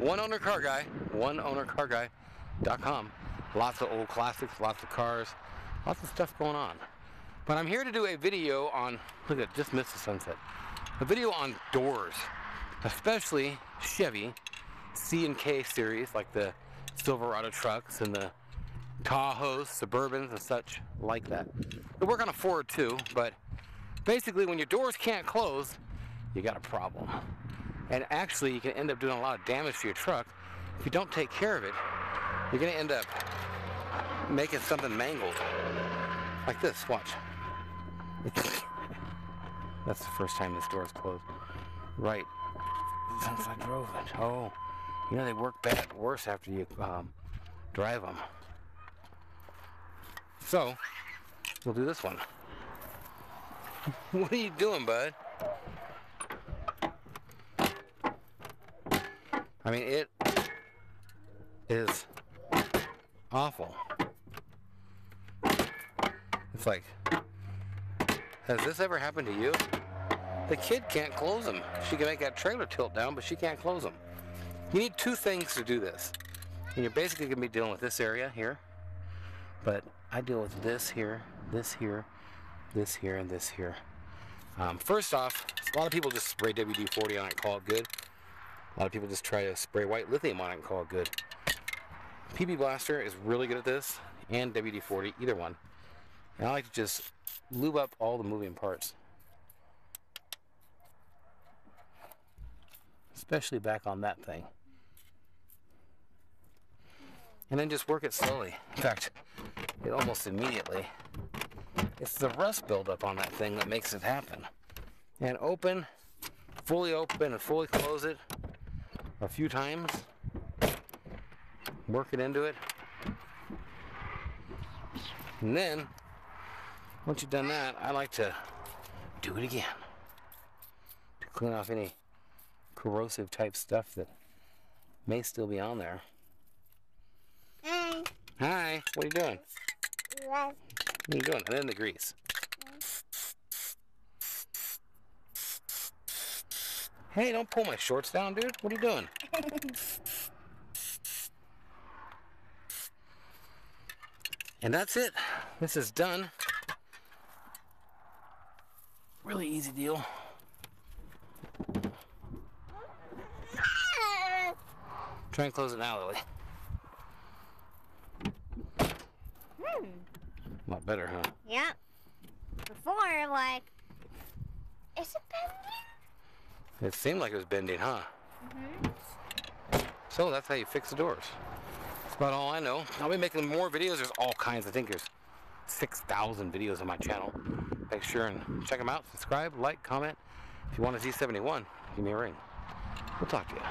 One Owner Car Guy, oneownercarguy.com. Lots of old classics, lots of cars, lots of stuff going on. But I'm here to do a video on, look at, just missed the sunset. A video on doors, especially Chevy C and K series, like the Silverado trucks and the Tahoes, Suburbans, and such like that. They work on a Ford too, but basically when your doors can't close, you got a problem. And actually, you can end up doing a lot of damage to your truck. If you don't take care of it, you're going to end up making something mangled. Like this, watch. That's the first time this door is closed. Right. Since I drove it. Oh, you know they work worse after you drive them. So, we'll do this one. What are you doing, bud? I mean, it is awful. It's like, has this ever happened to you? The kid can't close them. She can make that trailer tilt down, but she can't close them. You need two things to do this. And you're basically going to be dealing with this area here. But I deal with this here, this here, this here, and this here. First off, a lot of people just spray WD-40 on it and call it good. A lot of people just try to spray white lithium on it and call it good. PB Blaster is really good at this, and WD-40, either one. And I like to just lube up all the moving parts. Especially back on that thing. And then just work it slowly. In fact, it almost immediately. It's the rust buildup on that thing that makes it happen. And open, fully open and fully close it a few times. Work it into it. And then, once you've done that, I like to do it again. To clean off any corrosive type stuff that may still be on there. Hi. Hi, what are you doing? What? What are you doing? And then the grease. Hey, don't pull my shorts down, dude. What are you doing? And that's it. This is done. Really easy deal. Try and close it now, Lily. A lot better, huh? Yeah. Before, like, is it bending? It seemed like it was bending, huh? Mm-hmm. So that's how you fix the doors. That's about all I know. I'll be making more videos. There's all kinds. I think there's 6,000 videos on my channel. Make sure and check them out. Subscribe, like, comment. If you want a Z71, give me a ring. We'll talk to you.